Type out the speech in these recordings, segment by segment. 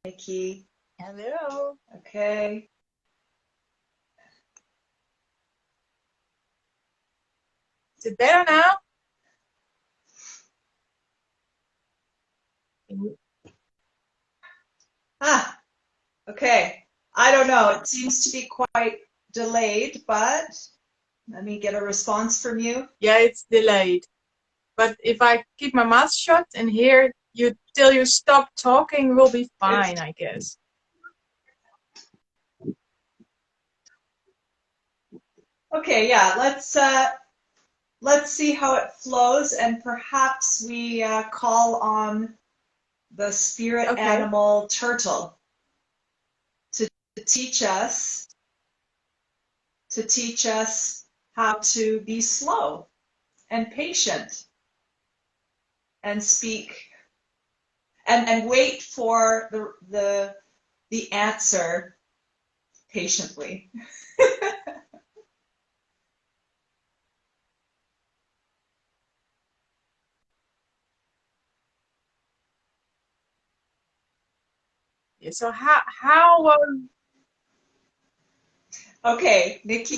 Nicky. Hello. Okay. Is it better now? Okay. I don't know. It seems to be quite delayed, but let me get a response from you. Yeah, it's delayed. But if I keep my mouth shut and hear you till you stop talking, we'll be fine, I guess. Okay, yeah, let's see how it flows, and perhaps we call on the spirit animal turtle to teach us how to be slow and patient and speak and wait for the answer patiently. Yeah, so how Okay, Nicky.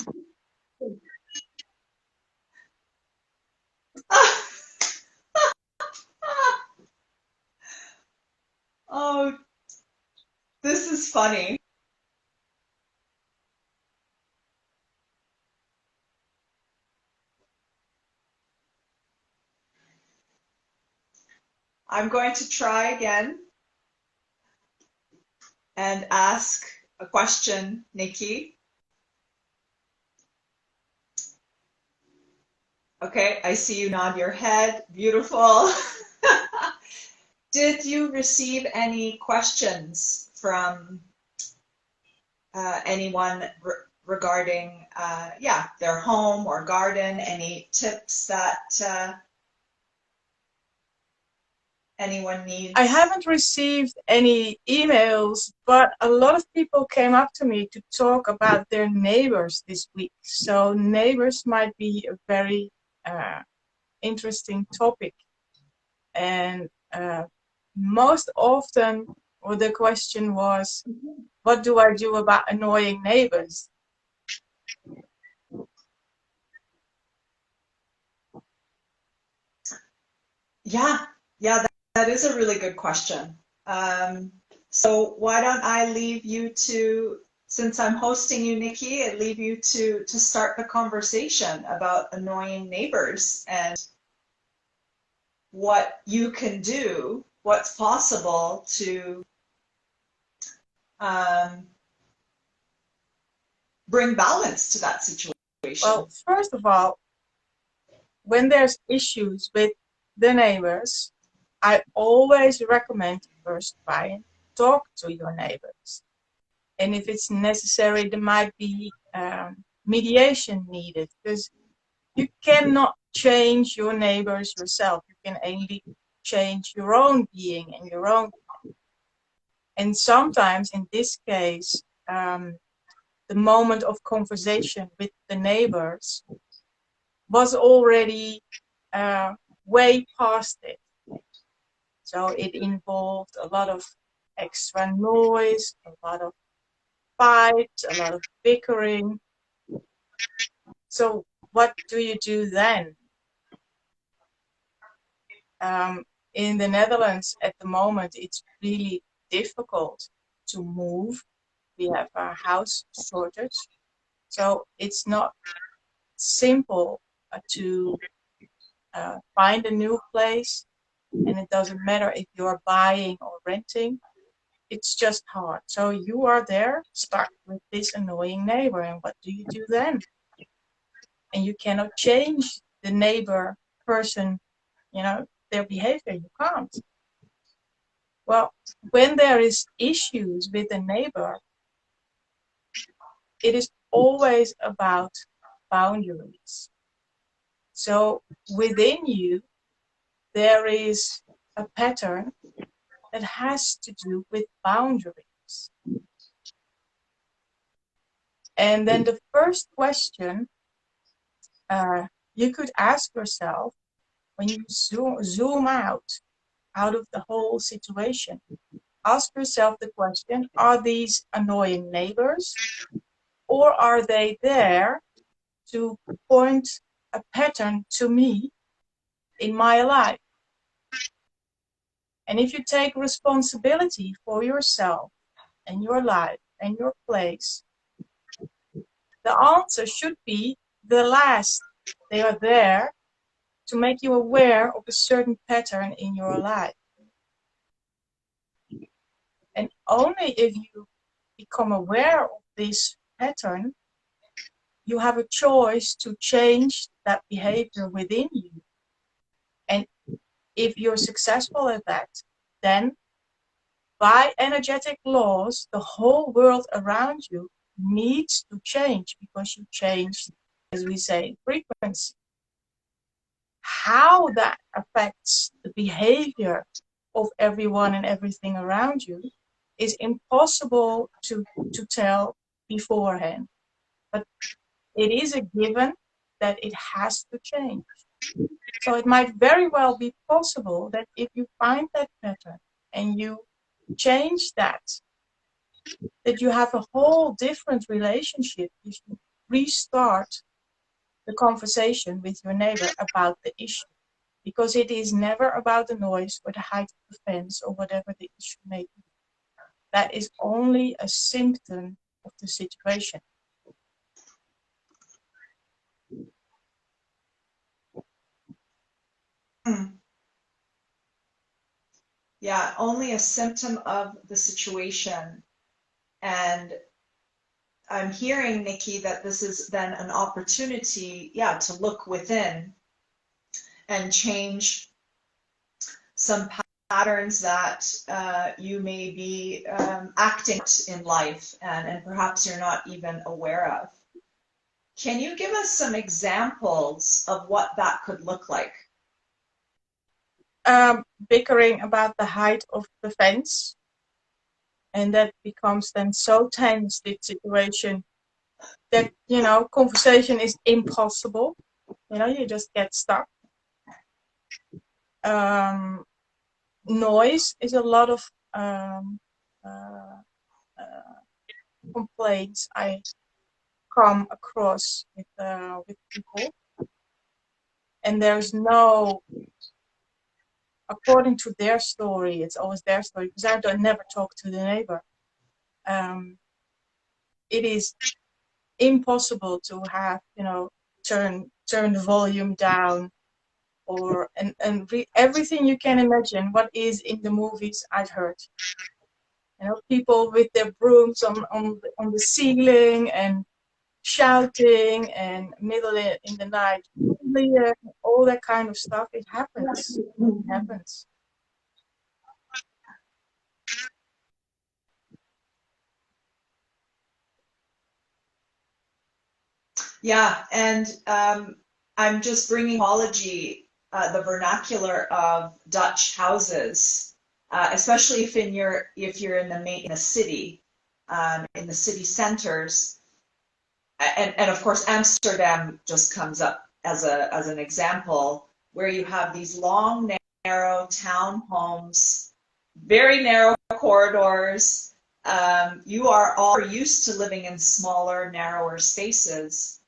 Oh, this is funny. I'm going to try again and ask a question, Nicky. Okay, I see you nod your head. Beautiful. Did you receive any questions from anyone regarding, their home or garden? Any tips that anyone needs? I haven't received any emails, but a lot of people came up to me to talk about their neighbors this week. So neighbors might be a very interesting topic. And most often, the question was, what do I do about annoying neighbors? Yeah, that is a really good question. So why don't I leave you to, since I'm hosting you, Nicky, I leave you to start the conversation about annoying neighbors and what you can do, what's possible to bring balance to that situation. Well, first of all, when there's issues with the neighbors, I always recommend first try and talk to your neighbors. And if it's necessary, there might be mediation needed, because you cannot change your neighbors yourself. You can only change your own being and your own. And sometimes, in this case, the moment of conversation with the neighbors was already way past it. So it involved a lot of extra noise, a lot of fights, a lot of bickering. So what do you do then? In the Netherlands at the moment, it's really difficult to move. We have a house shortage. So it's not simple to find a new place. And it doesn't matter if you're buying or renting. It's just hard. So you are there, stuck with this annoying neighbor. And what do you do then? And you cannot change the neighbor person, their behavior. You can't. Well, when there is issues with a neighbor, it is always about boundaries. So within you, there is a pattern that has to do with boundaries. And then the first question you could ask yourself, when you zoom out of the whole situation, ask yourself the question, are these annoying neighbors, or are they there to point a pattern to me in my life? And if you take responsibility for yourself and your life and your place, the answer should be the last. They are there to make you aware of a certain pattern in your life. And only if you become aware of this pattern, you have a choice to change that behavior within you. And if you're successful at that, then by energetic laws, the whole world around you needs to change because you changed, as we say, frequency. How that affects the behavior of everyone and everything around you is impossible to tell beforehand. But it is a given that it has to change. So it might very well be possible that if you find that pattern and you change that you have a whole different relationship if you restart the conversation with your neighbor about the issue. Because it is never about the noise or the height of the fence or whatever the issue may be. That is only a symptom of the situation. Yeah, only a symptom of the situation. And I'm hearing, Nicky, that this is then an opportunity, yeah, to look within and change some patterns that you may be acting in life and perhaps you're not even aware of. Can you give us some examples of what that could look like? Bickering about the height of the fence. And that becomes then so tense, this situation, that, conversation is impossible. You just get stuck. Noise is a lot of complaints I come across with people. And there's no, according to their story, it's always their story, because I never talk to the neighbor. It is impossible to have, turn the volume down, or everything you can imagine what is in the movies I've heard. People with their brooms on the ceiling and shouting, and middle in the night, all that kind of stuff. It happens. It happens. Yeah, and I'm just bringing apology, the vernacular of Dutch houses, especially if you're in the city, in the city centers, and of course Amsterdam just comes up as an example, where you have these long, narrow townhomes, very narrow corridors. You are all used to living in smaller, narrower spaces.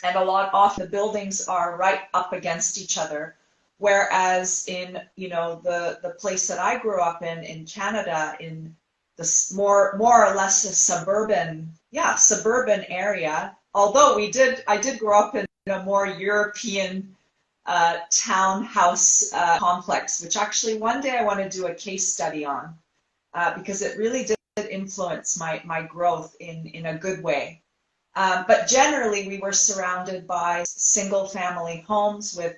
And often the buildings are right up against each other. Whereas in, the place that I grew up in Canada, in this more or less a suburban area, although I did grow up in a more European townhouse complex, which actually one day I want to do a case study on, because it really did influence my growth in a good way. But generally, we were surrounded by single-family homes with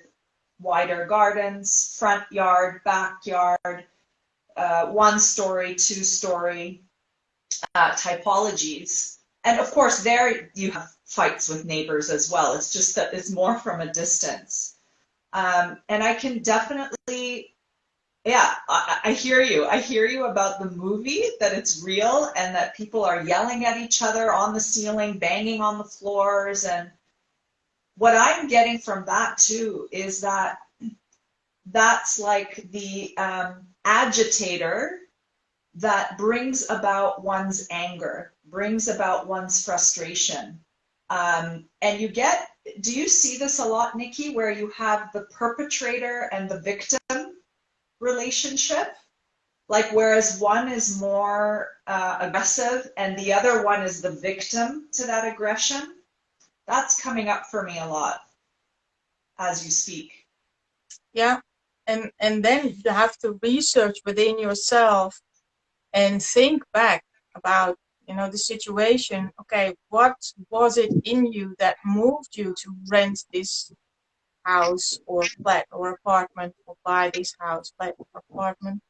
wider gardens, front yard, backyard, one-story, two-story typologies. And of course, there you have fights with neighbors as well. It's just that it's more from a distance. And I can definitely, yeah, I hear you. I hear you about the movie, that it's real and that people are yelling at each other on the ceiling, banging on the floors. And what I'm getting from that too is that that's like the agitator that brings about one's anger, brings about one's frustration. And you get, do you see this a lot, Nikki, where you have the perpetrator and the victim relationship? Like, whereas one is more aggressive and the other one is the victim to that aggression? That's coming up for me a lot as you speak. Yeah. And then you have to research within yourself and think back about, you know, the situation. Okay, what was it in you that moved you to rent this house or flat or apartment, or buy this house, flat or apartment?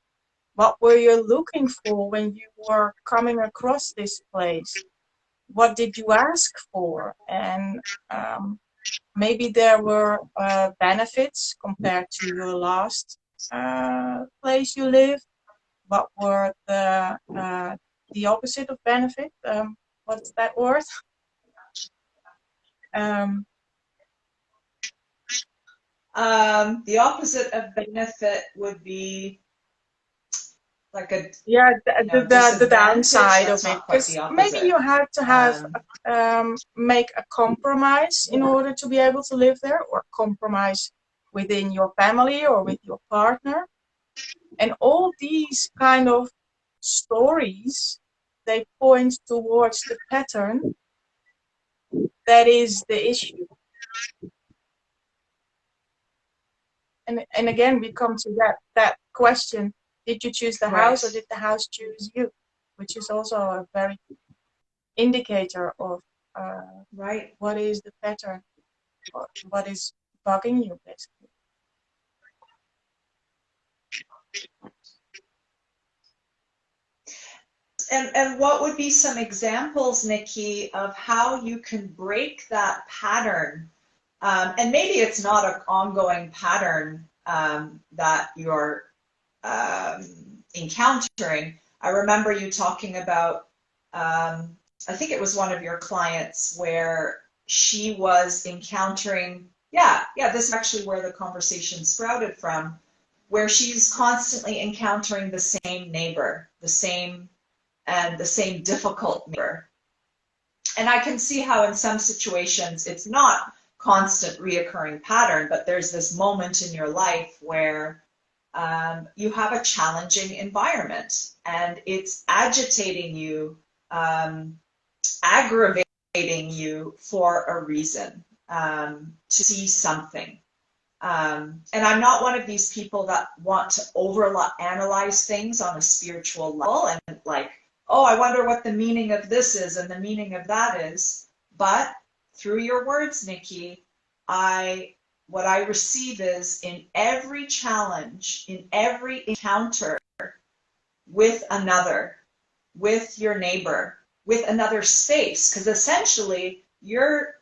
What were you looking for when you were coming across this place? What did you ask for? And maybe there were benefits compared to your last place you lived. What were the opposite of benefit? What's that word? Um, The opposite of benefit would be like a, yeah, the disadvantage. downside of That's it, not quite because the maybe opposite. you had to have make a compromise in order to be able to live there, or compromise within your family or with your partner. And all these kind of stories, they point towards the pattern that is the issue. And again, we come to that question: did you choose the house, or Right. did the house choose you? Which is also a very indicator of Right. what is the pattern, or what is bugging you, basically. And what would be some examples, Nikki, of how you can break that pattern? And maybe it's not an ongoing pattern that you're um, encountering. I remember you talking about, I think it was one of your clients where she was encountering, this is actually where the conversation sprouted from, where she's constantly encountering the same neighbor, the same difficult neighbor. And I can see how in some situations it's not constant reoccurring pattern, but there's this moment in your life where you have a challenging environment and it's agitating you, aggravating you for a reason, to see something. And I'm not one of these people that want to overanalyze things on a spiritual level and like, oh, I wonder what the meaning of this is and the meaning of that is. But through your words, Nikki, what I receive is in every challenge, in every encounter with another, with your neighbor, with another space, because essentially you're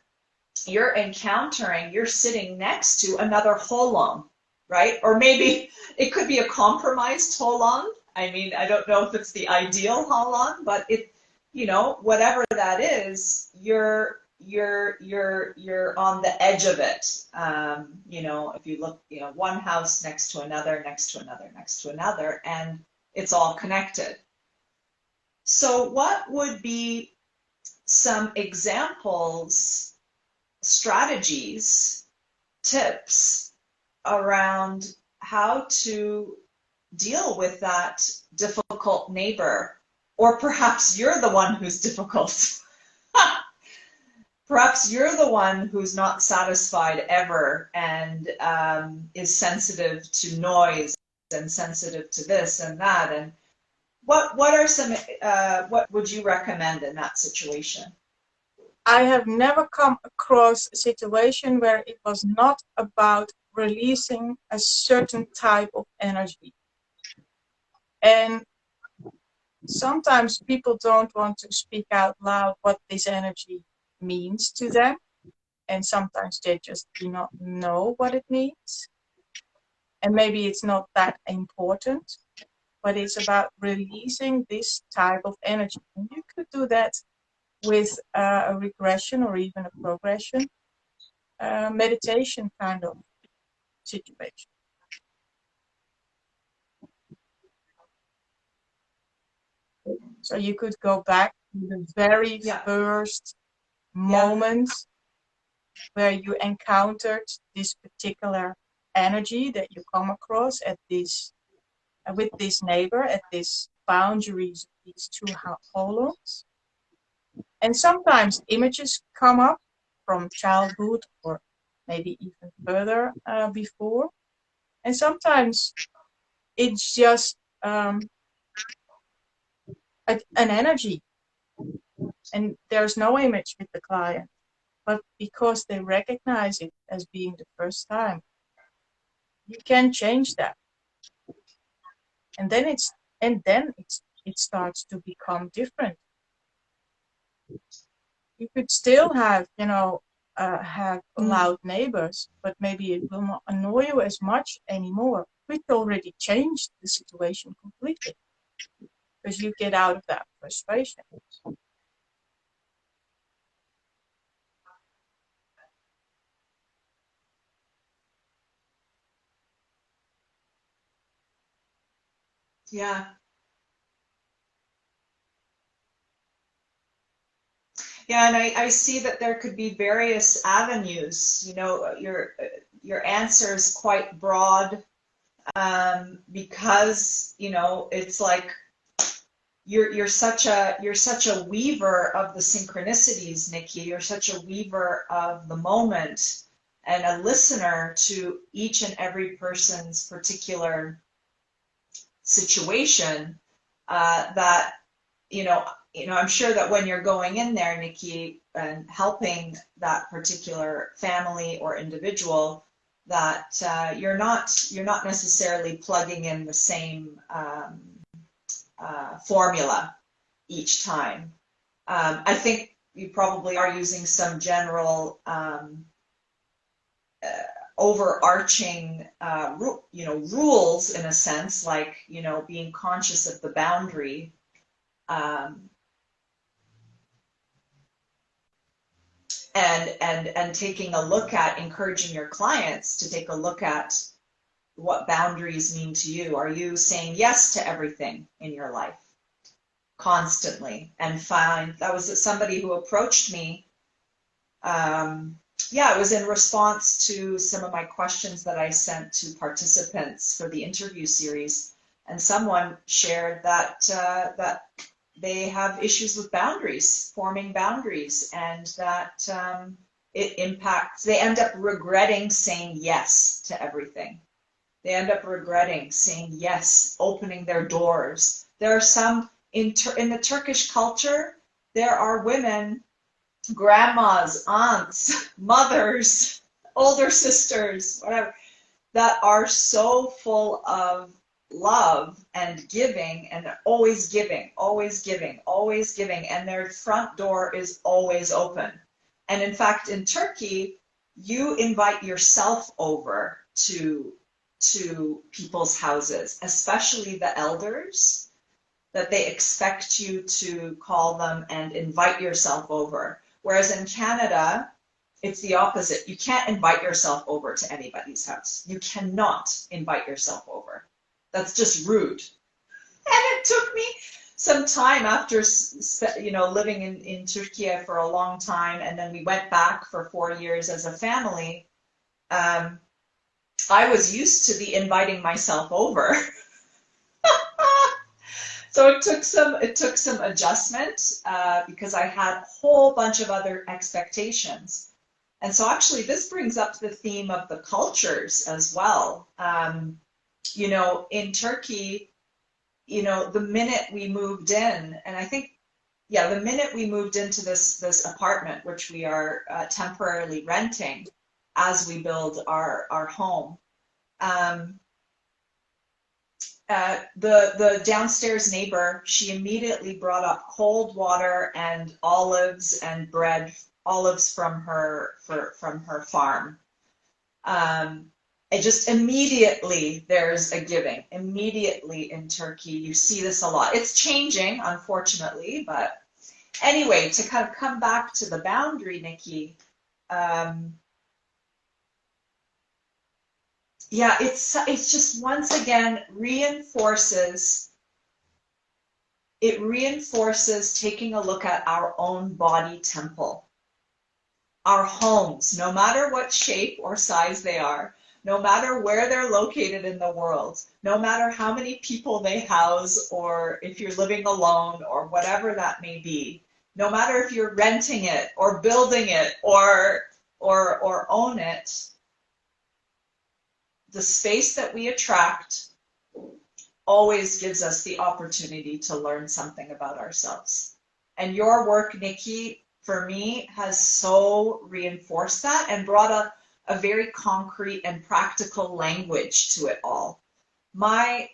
encountering, you're sitting next to another holon, right? Or maybe it could be a compromised holon. I mean, I don't know if it's the ideal holon, but it, whatever that is, you're on the edge of it. If you look, one house next to another, next to another, next to another, and it's all connected. So what would be some examples, strategies, tips around how to deal with that difficult neighbor? Or perhaps you're the one who's difficult. Perhaps you're the one who's not satisfied ever and is sensitive to noise and sensitive to this and that. And what are some, what would you recommend in that situation? I have never come across a situation where it was not about releasing a certain type of energy. And sometimes people don't want to speak out loud what this energy means to them. And sometimes they just do not know what it means. And maybe it's not that important, but it's about releasing this type of energy. And you could do that with a regression or even a progression, meditation kind of situation. So you could go back to the very Yeah. first Yeah. moment where you encountered this particular energy that you come across at this with this neighbor at this boundaries of these two hollows. And sometimes images come up from childhood or maybe even further before. And sometimes it's just an energy, and there's no image with the client. But because they recognize it as being the first time, you can change that. And then it starts to become different. You could still have, have loud neighbors, but maybe it will not annoy you as much anymore. We've already changed the situation completely because you get out of that frustration. Yeah. Yeah, and I see that there could be various avenues. You know, your answer is quite broad, because it's like you're such a weaver of the synchronicities, Nikki. You're such a weaver of the moment and a listener to each and every person's particular situation, that I'm sure that when you're going in there, Nikki, and helping that particular family or individual, that you're not necessarily plugging in the same formula each time. I think you probably are using some general overarching rules, in a sense, like being conscious of the boundary, um, and taking a look at, encouraging your clients to take a look at what boundaries mean to you. Are you saying yes to everything in your life constantly? And find that was somebody who approached me. Yeah, it was in response to some of my questions that I sent to participants for the interview series, and someone shared that they have issues with boundaries, forming boundaries, and that it impacts. They end up regretting saying yes to everything. They end up regretting saying yes, opening their doors. There are some in the Turkish culture. There are women, grandmas, aunts, mothers, older sisters, whatever, that are so full of love and giving, and always giving, always giving, always giving, and their front door is always open. And in fact, in Turkey, you invite yourself over to people's houses, especially the elders, that they expect you to call them and invite yourself over. Whereas in Canada, it's the opposite. You can't invite yourself over to anybody's house. You cannot invite yourself over. That's just rude. And it took me some time after, living in Turkey for a long time, and then we went back for 4 years as a family. I was used to the inviting myself over. So it took some adjustment, because I had a whole bunch of other expectations. And so actually this brings up the theme of the cultures as well. In Turkey, the minute we moved in, and I think, yeah, the minute we moved into this apartment, which we are temporarily renting as we build our home, the downstairs neighbor, she immediately brought up cold water and olives and bread, olives from her farm. And just immediately there's a giving. Immediately in Turkey, you see this a lot. It's changing, unfortunately, but anyway, to kind of come back to the boundary, Nikki. Yeah, it's just once again reinforces it reinforces taking a look at our own body temple. Our homes, no matter what shape or size they are, no matter where they're located in the world, no matter how many people they house, or if you're living alone or whatever that may be, no matter if you're renting it or building it or own it, the space that we attract always gives us the opportunity to learn something about ourselves. And your work, Nicky, for me, has so reinforced that and brought a very concrete and practical language to it all. My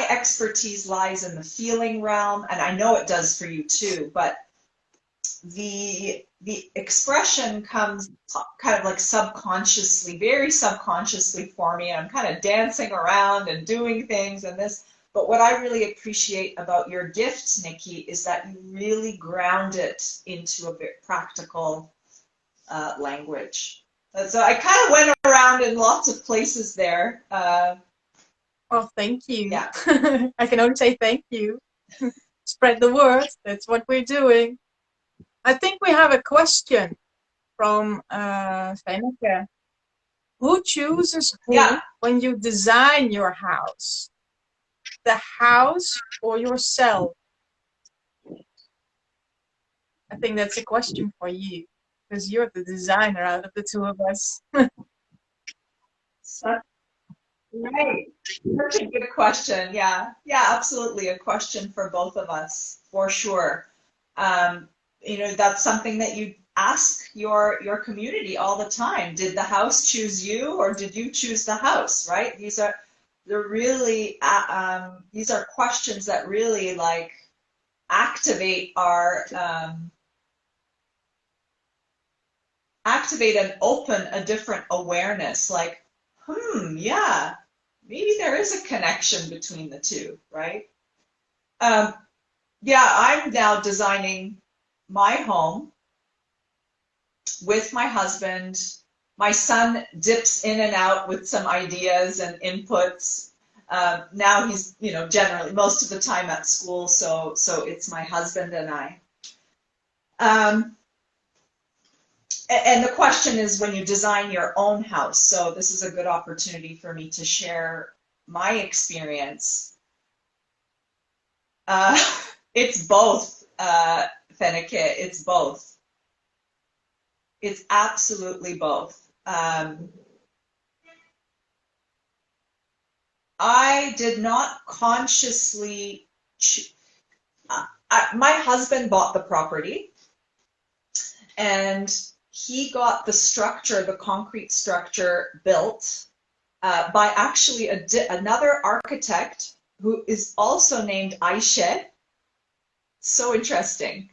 expertise lies in the feeling realm, and I know it does for you too, but the expression comes kind of like subconsciously, very subconsciously for me. I'm kind of dancing around and doing things and this. But what I really appreciate about your gift, Nicky, is that you really ground it into a very practical language. So I kind of went around in lots of places there. Oh, thank you. Yeah. I can only say thank you. Spread the word. That's what we're doing. I think we have a question from Feneke. Who chooses who Yeah. when you design your house? The house or yourself? I think that's a question for you, because you're the designer out of the two of us. Right. Such a good question. Yeah. Yeah, absolutely. A question for both of us, for sure. That's something that you ask your community all the time. Did the house choose you, or did you choose the house, right? These are questions that really like activate and open a different awareness, like, yeah, maybe there is a connection between the two, right? Yeah, I'm now designing my home with my husband. My son dips in and out with some ideas and inputs. Now he's, generally most of the time at school, so it's my husband and I. And the question is, when you design your own house, so this is a good opportunity for me to share my experience. It's both, Feneke, it's both. It's absolutely both. I did not consciously, my husband bought the property, and he got the structure, the concrete structure built by actually another architect who is also named Aisha. So interesting.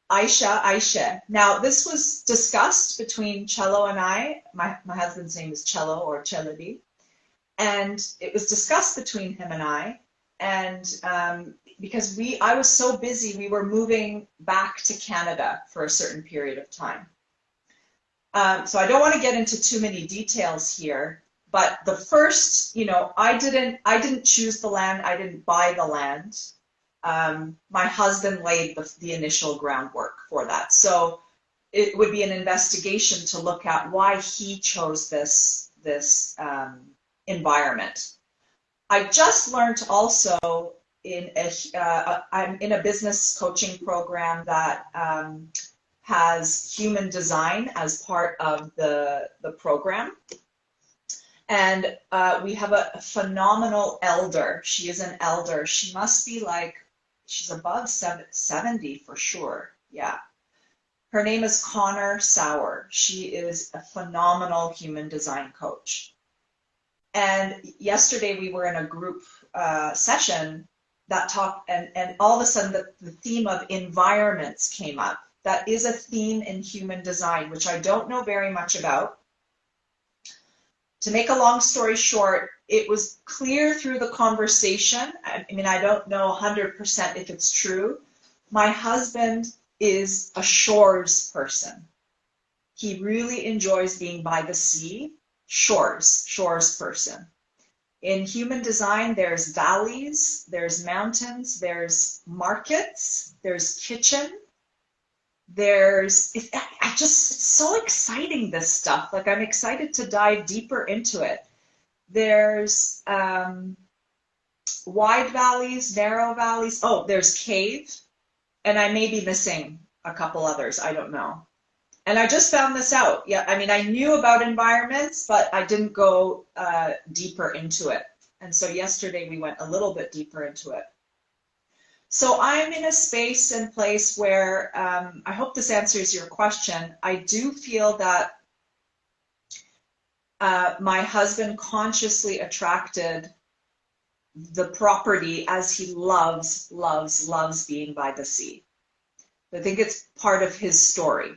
Aisha. Now, this was discussed between Cello and I. My husband's name is Cello, or Chelody. And it was discussed between him and I. And because I was so busy, we were moving back to Canada for a certain period of time. So I don't want to get into too many details here, but the first, I didn't choose the land. I didn't buy the land. My husband laid the initial groundwork for that. So it would be an investigation to look at why he chose this environment. I just learned also I'm in a business coaching program that has human design as part of the program. And we have a phenomenal elder. She is an elder. She must be she's above 70 for sure. Yeah. Her name is Connor Sauer. She is a phenomenal human design coach. And yesterday we were in a group session that talked, and all of a sudden the theme of environments came up. That is a theme in human design, which I don't know very much about. To make a long story short, it was clear through the conversation. I mean, I don't know 100% if it's true. My husband is a shores person. He really enjoys being by the sea. Shores person. In human design, there's valleys, there's mountains, there's markets, there's kitchen, it's so exciting, this stuff. Like, I'm excited to dive deeper into it. There's wide valleys, narrow valleys. Oh, there's cave, and I may be missing a couple others. I don't know. And I just found this out. Yeah, I mean, I knew about environments, but I didn't go deeper into it. And so yesterday we went a little bit deeper into it. So I'm in a space and place where I hope this answers your question. I do feel that my husband consciously attracted the property as he loves, loves, loves being by the sea. I think it's part of his story.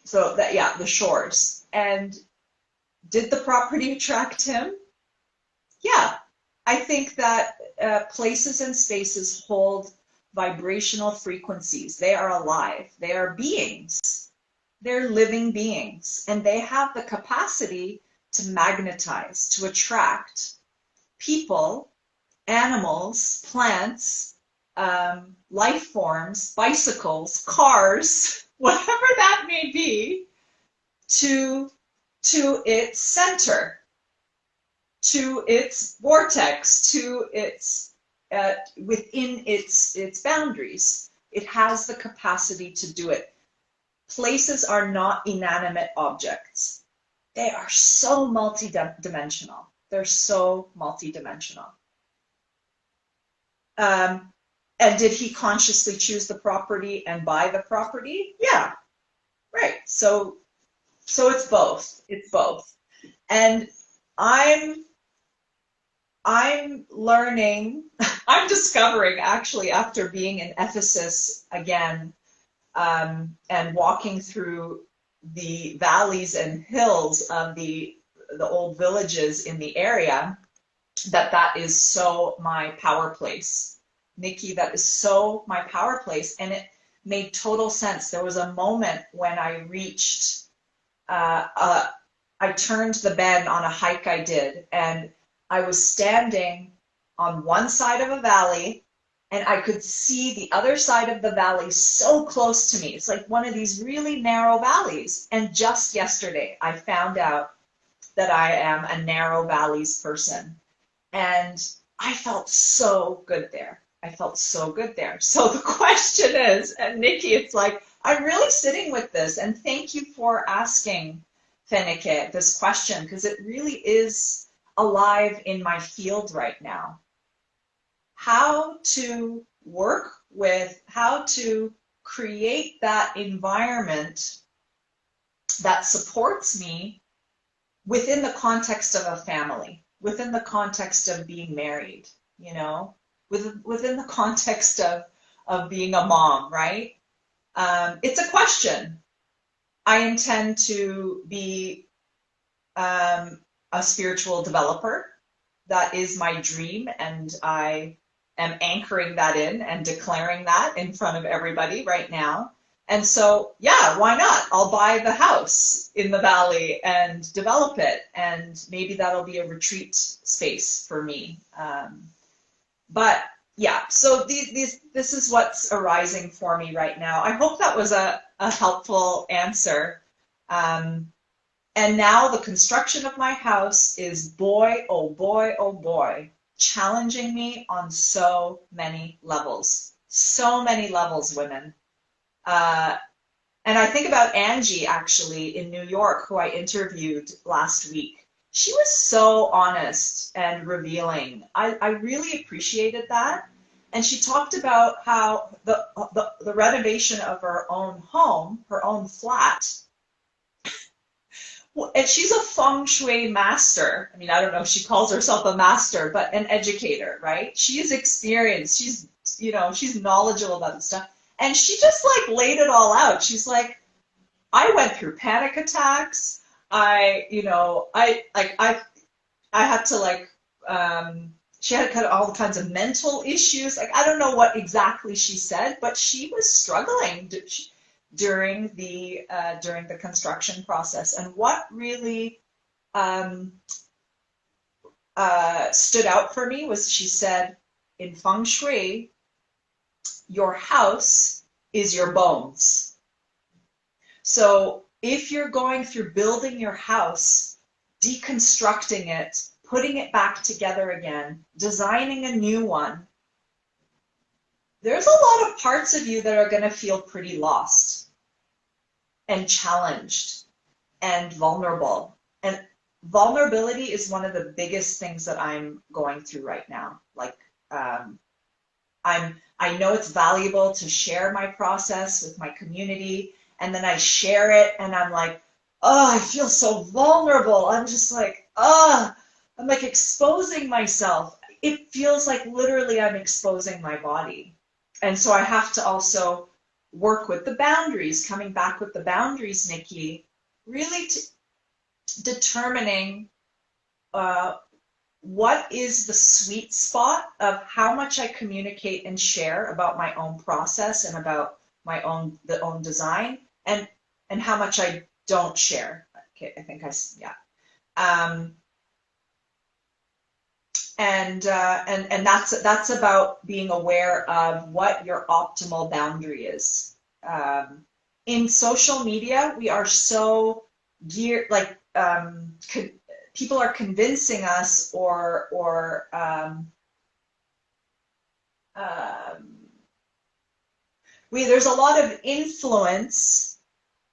So that, yeah, the shores. And did the property attract him? Yeah, I think that places and spaces hold vibrational frequencies. They are alive. They are beings. They're living beings. And they have the capacity to magnetize, to attract people, animals, plants, life forms, bicycles, cars, whatever that may be, to its center, to its vortex, to its within its boundaries. It has the capacity to do it. Places are not inanimate objects. They are so multidimensional. They're so multidimensional. And did he consciously choose the property and buy the property? Yeah, right. So it's both. It's both. And I'm learning, I'm discovering, actually, after being in Ephesus again, and walking through the valleys and hills of the old villages in the area, that is so my power place. Nicky, that is so my power place. And it made total sense. There was a moment when I reached, I turned the bend on a hike I did, and I was standing on one side of a valley, and I could see the other side of the valley so close to me. It's like one of these really narrow valleys. And just yesterday, I found out that I am a narrow valleys person. And I felt so good there. I felt so good there. So the question is, and Nicky, it's like, I'm really sitting with this, and thank you for asking, Fenike, this question, because it really is alive in my field right now. How to work with, how to create that environment that supports me within the context of a family, within the context of being married, you know, within the context of being a mom, right? It's a question. I intend to be a spiritual developer. That is my dream, and I am anchoring that in and declaring that in front of everybody right now. And so, yeah, why not? I'll buy the house in the valley and develop it, and maybe that'll be a retreat space for me. But yeah, so this is what's arising for me right now. I hope that was a helpful answer. And now the construction of my house is, boy, oh boy, oh boy, challenging me on so many levels. So many levels, women. And I think about Angie, actually, in New York, who I interviewed last week. She was so honest and revealing. I really appreciated that. And she talked about how the renovation of her own home, her own flat, and she's a feng shui master. I mean, I don't know if she calls herself a master, but an educator, right? She is experienced. She's knowledgeable about this stuff. And she just like laid it all out. She's like, I went through panic attacks. I had to she had all kinds of mental issues. Like, I don't know what exactly she said, but she was struggling. during the construction process. And what really stood out for me was she said, in feng shui, your house is your bones. So if you're going through building your house, deconstructing it, putting it back together again, designing a new one, there's a lot of parts of you that are going to feel pretty lost and challenged and vulnerable. And vulnerability is one of the biggest things that I'm going through right now. Like, I know it's valuable to share my process with my community, and then I share it and I'm like, oh, I feel so vulnerable. I'm just like, oh, I'm like exposing myself. It feels like literally I'm exposing my body. And so I have to also work with the boundaries, coming back with the boundaries, Nikki, really determining what is the sweet spot of how much I communicate and share about my own process and about my own design, and how much I don't share. Okay, I think yeah. And that's about being aware of what your optimal boundary is. In social media, we are so geared, like people are convincing us, or there's a lot of influence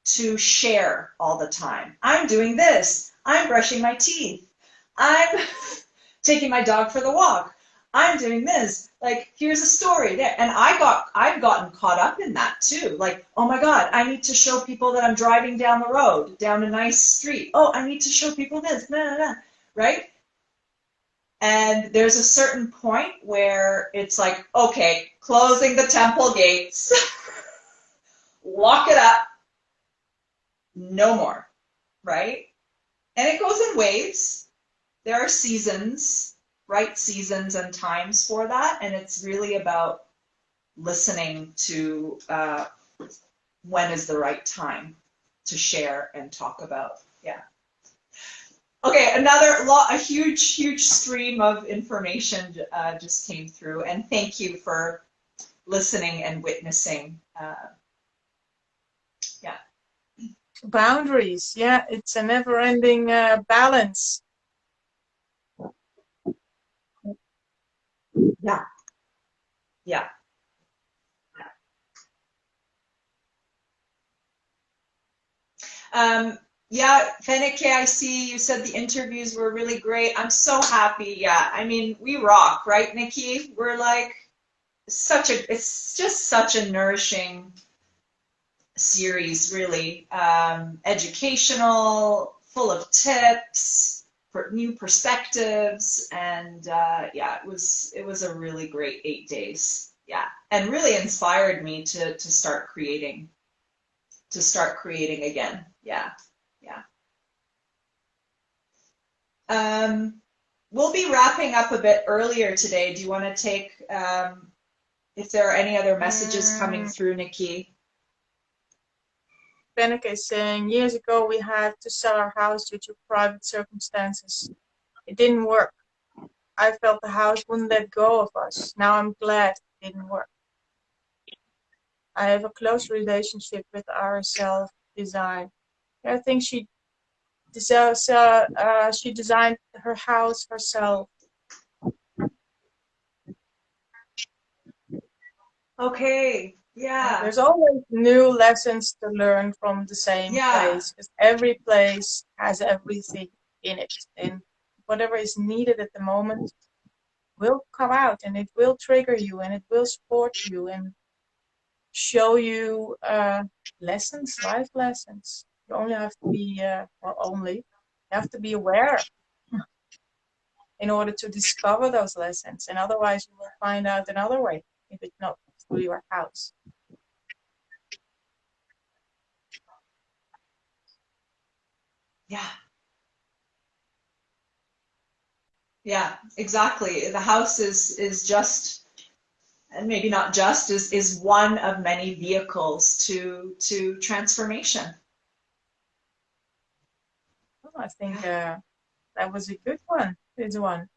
to share all the time. I'm doing this. I'm brushing my teeth. I'm taking my dog for the walk. I'm doing this. Like, here's a story there. And I've gotten caught up in that too. Like, oh my God, I need to show people that I'm driving down the road, down a nice street. Oh, I need to show people this, nah, nah, nah, right? And there's a certain point where it's like, okay, closing the temple gates, lock it up, no more, right? And it goes in waves. There are seasons, right seasons and times for that, and it's really about listening to when is the right time to share and talk about. Yeah. Okay, a huge stream of information just came through, and thank you for listening and witnessing. Yeah. Boundaries, yeah, it's a never-ending balance. Yeah. Yeah. Yeah, Fenike, I see you said the interviews were really great. I'm so happy. Yeah, I mean, we rock, right, Nikki? We're like it's just such a nourishing series, really. Educational, full of tips, for new perspectives, and yeah, it was a really great 8 days. Yeah, and really inspired me to start creating, again. Yeah, yeah. We'll be wrapping up a bit earlier today. Do you want to take, if there are any other messages coming through, Nikki? Panic is saying, years ago we had to sell our house due to private circumstances. It didn't work. I felt the house wouldn't let go of us. Now I'm glad it didn't work. I have a close relationship with our self-design. I think she designed her house herself. Okay, yeah. There's always new lessons to learn from the same place, because every place has everything in it, and whatever is needed at the moment will come out, and it will trigger you, and it will support you and show you lessons, life lessons. You only have to be, you have to be aware in order to discover those lessons, and otherwise you will find out another way if it's not through your house. Yeah. Yeah, exactly. The house is just and maybe not just, is one of many vehicles to transformation. Oh, I think that was a good one. This one.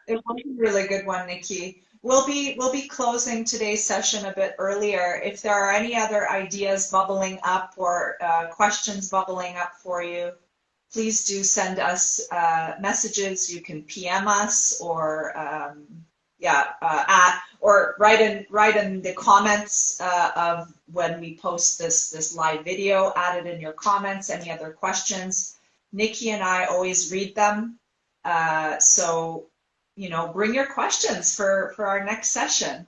It was a really good one, Nikki. We'll be closing today's session a bit earlier. If there are any other ideas bubbling up or questions bubbling up for you, please do send us messages. You can PM us or or write in the comments of when we post this live video. Add it in your comments. Any other questions? Nikki and I always read them. So bring your questions for our next session.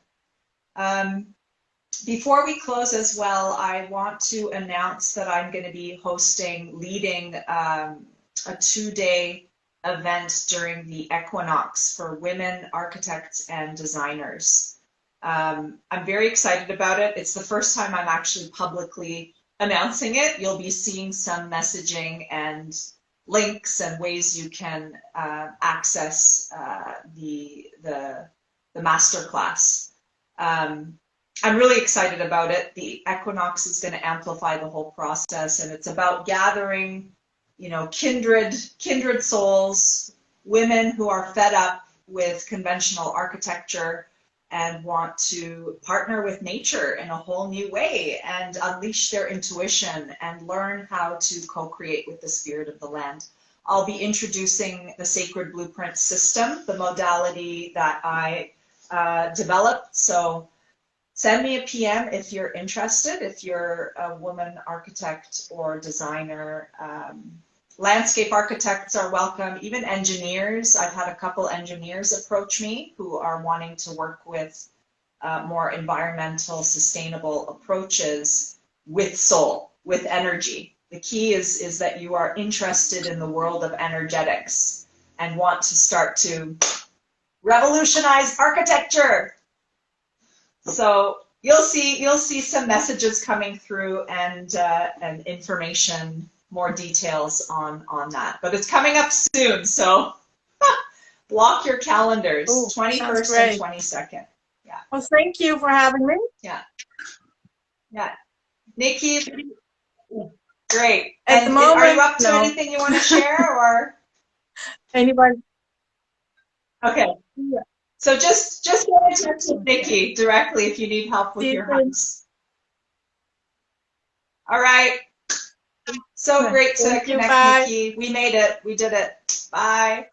Before we close as well, I want to announce that I'm going to be leading a 2-day event during the equinox for women architects and designers. I'm very excited about it. It's the first time I'm actually publicly announcing it. You'll be seeing some messaging and links and ways you can access the masterclass. I'm really excited about it. The equinox is going to amplify the whole process, and it's about gathering, kindred souls, women who are fed up with conventional architecture and want to partner with nature in a whole new way and unleash their intuition and learn how to co-create with the spirit of the land. I'll be introducing the Sacred Blueprint system, the modality that I developed. So send me a PM if you're interested, if you're a woman architect or designer. Landscape architects are welcome, even engineers. I've had a couple engineers approach me who are wanting to work with more environmental, sustainable approaches with soul, with energy. The key is that you are interested in the world of energetics and want to start to revolutionize architecture. So you'll see some messages coming through and information, more details on that. But it's coming up soon, so block your calendars. Ooh, 21st and 22nd. Yeah. Well, thank you for having me. Yeah. Nikki, great. At the moment, are you up to anything you want to share or? Anybody? Okay. Yeah. So just get in touch with Nikki directly if you need help with your house. All right. So great to connect, Nikki. We made it. We did it. Bye.